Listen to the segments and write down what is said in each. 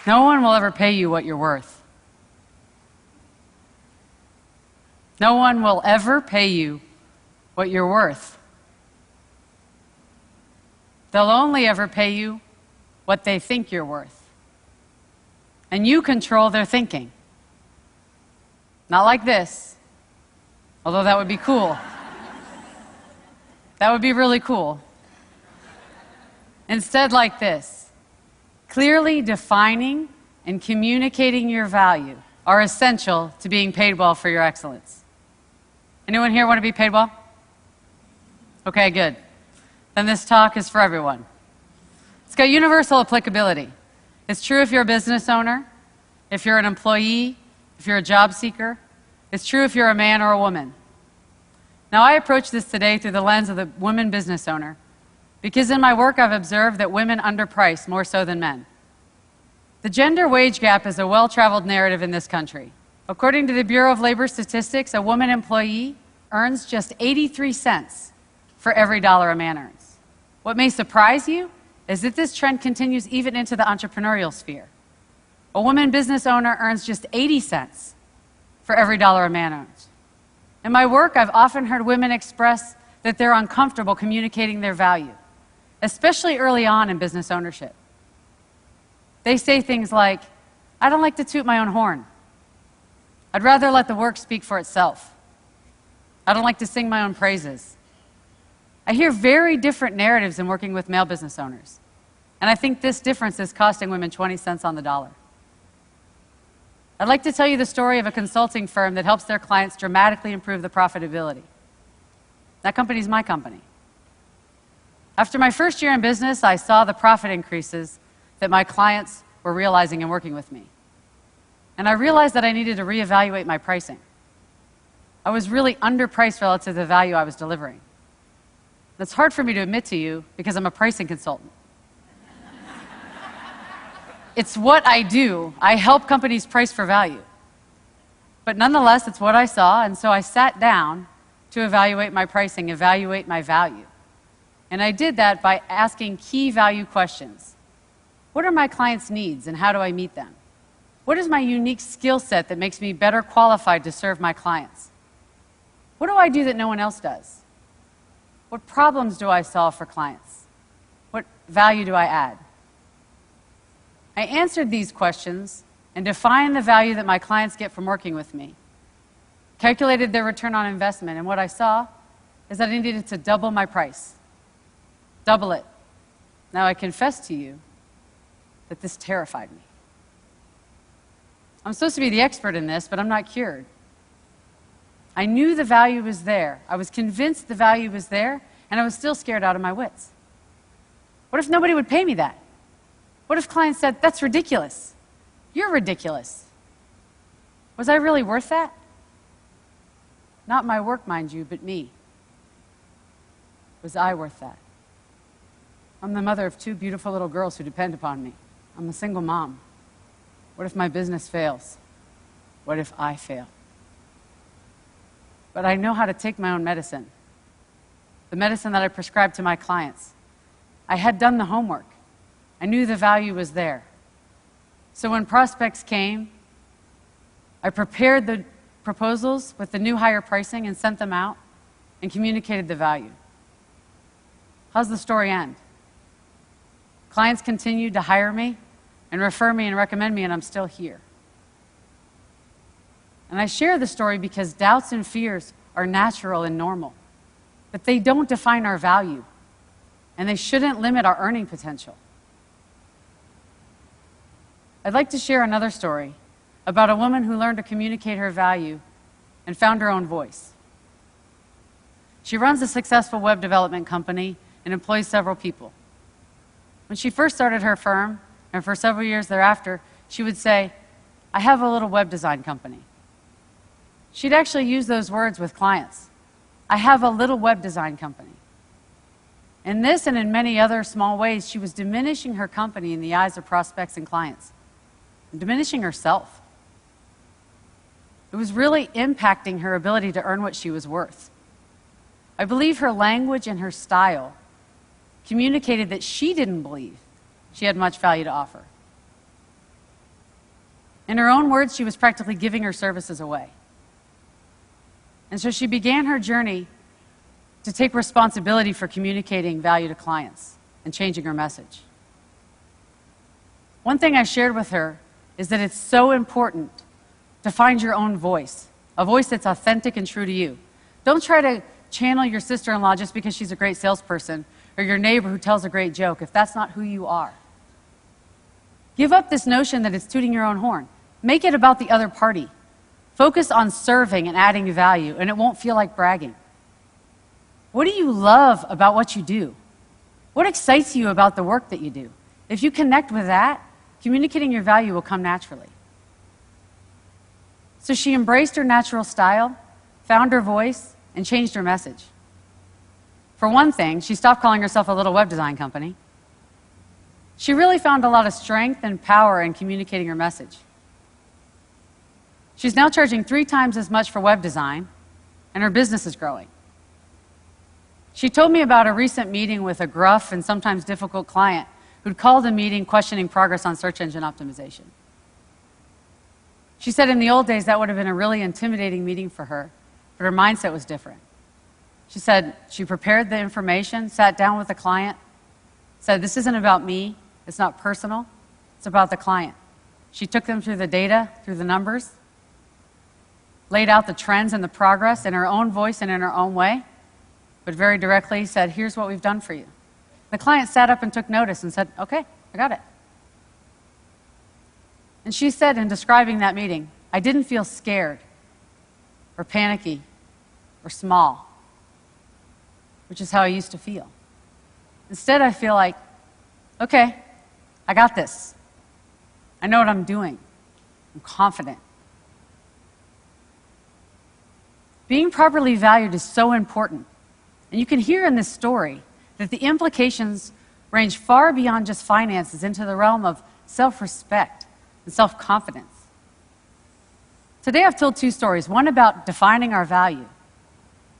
No one will ever pay you what you're worth. No one will ever pay you what you're worth. They'll only ever pay you what they think you're worth. And you control their thinking. Not like this, although that would be cool. That would be really cool. Instead, like this. Clearly defining and communicating your value are essential to being paid well for your excellence. Anyone here want to be paid well? Okay, good. Then this talk is for everyone. It's got universal applicability. It's true if you're a business owner, if you're an employee, if you're a job seeker. It's true if you're a man or a woman. Now, I approach this today through the lens of the woman business owner, because in my work I've observed that women underprice more so than men. The gender wage gap is a well-traveled narrative in this country. According to the Bureau of Labor Statistics, a woman employee earns just 83 cents for every dollar a man earns. What may surprise you is that this trend continues even into the entrepreneurial sphere. A woman business owner earns just 80 cents for every dollar a man earns. In my work, I've often heard women express that they're uncomfortable communicating their value, especially early on in business ownership. They say things like, I don't like to toot my own horn. I'd rather let the work speak for itself. I don't like to sing my own praises. I hear very different narratives in working with male business owners, and I think this difference is costing women 20 cents on the dollar. I'd like to tell you the story of a consulting firm that helps their clients dramatically improve the profitability. That company is my company. After my first year in business, I saw the profit increases that my clients were realizing in working with me. And I realized that I needed to reevaluate my pricing. I was really underpriced relative to the value I was delivering. That's hard for me to admit to you because I'm a pricing consultant. It's what I do. I help companies price for value. But nonetheless, it's what I saw, and so I sat down to evaluate my pricing, evaluate my value. And I did that by asking key value questions. What are my clients' needs and how do I meet them? What is my unique skill set that makes me better qualified to serve my clients? What do I do that no one else does? What problems do I solve for clients? What value do I add? I answered these questions and defined the value that my clients get from working with me, calculated their return on investment, and what I saw is that I needed to double my price. Double it. Now, I confess to you that this terrified me. I'm supposed to be the expert in this, but I'm not cured. I knew the value was there. I was convinced the value was there, and I was still scared out of my wits. What if nobody would pay me that? What if clients said, that's ridiculous? You're ridiculous. Was I really worth that? Not my work, mind you, but me. Was I worth that? I'm the mother of 2 beautiful little girls who depend upon me. I'm a single mom. What if my business fails? What if I fail? But I know how to take my own medicine, the medicine that I prescribe to my clients. I had done the homework. I knew the value was there. So when prospects came, I prepared the proposals with the new higher pricing and sent them out and communicated the value. How's the story end? Clients continued to hire me and refer me and recommend me, and I'm still here. And I share the story because doubts and fears are natural and normal, but they don't define our value, and they shouldn't limit our earning potential. I'd like to share another story about a woman who learned to communicate her value and found her own voice. She runs a successful web development company and employs several people. When she first started her firm, and for several years thereafter, she would say, I have a little web design company. She'd actually use those words with clients. I have a little web design company. In this and in many other small ways, she was diminishing her company in the eyes of prospects and clients, and diminishing herself. It was really impacting her ability to earn what she was worth. I believe her language and her style communicated that she didn't believe she had much value to offer. In her own words, she was practically giving her services away. And so she began her journey to take responsibility for communicating value to clients and changing her message. One thing I shared with her is that it's so important to find your own voice, a voice that's authentic and true to you. Don't try to channel your sister-in-law just because she's a great salesperson or your neighbor who tells a great joke if that's not who you are. Give up this notion that it's tooting your own horn. Make it about the other party. Focus on serving and adding value, and it won't feel like bragging. What do you love about what you do? What excites you about the work that you do? If you connect with that, communicating your value will come naturally. So she embraced her natural style, found her voice, and changed her message. For one thing, she stopped calling herself a little web design company. She really found a lot of strength and power in communicating her message. She's now charging 3 times as much for web design, and her business is growing. She told me about a recent meeting with a gruff and sometimes difficult client who'd called the meeting questioning progress on search engine optimization. She said in the old days that would have been a really intimidating meeting for her, but her mindset was different. She said she prepared the information, sat down with the client, said, "This isn't about me, it's not personal, it's about the client." She took them through the data, through the numbers, laid out the trends and the progress in her own voice and in her own way, but very directly said, "Here's what we've done for you." The client sat up and took notice and said, "Okay, I got it." And she said in describing that meeting, "I didn't feel scared or panicky or small, which is how I used to feel. Instead, I feel like, okay, I got this. I know what I'm doing. I'm confident." Being properly valued is so important. And you can hear in this story that the implications range far beyond just finances into the realm of self-respect and self-confidence. Today I've told 2 stories, one about defining our value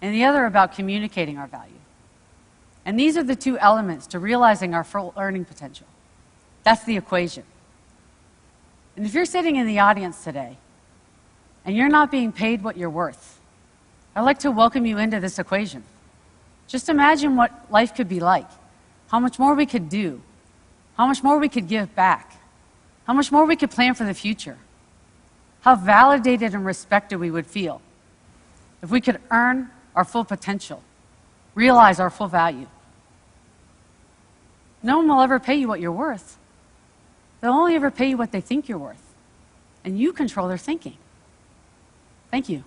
and the other about communicating our value. And these are the 2 elements to realizing our full earning potential. That's the equation. And if you're sitting in the audience today and you're not being paid what you're worth, I'd like to welcome you into this equation. Just imagine what life could be like, how much more we could do, how much more we could give back, how much more we could plan for the future, how validated and respected we would feel if we could earn our full potential, realize our full value. No one will ever pay you what you're worth. They'll only ever pay you what they think you're worth, and you control their thinking. Thank you.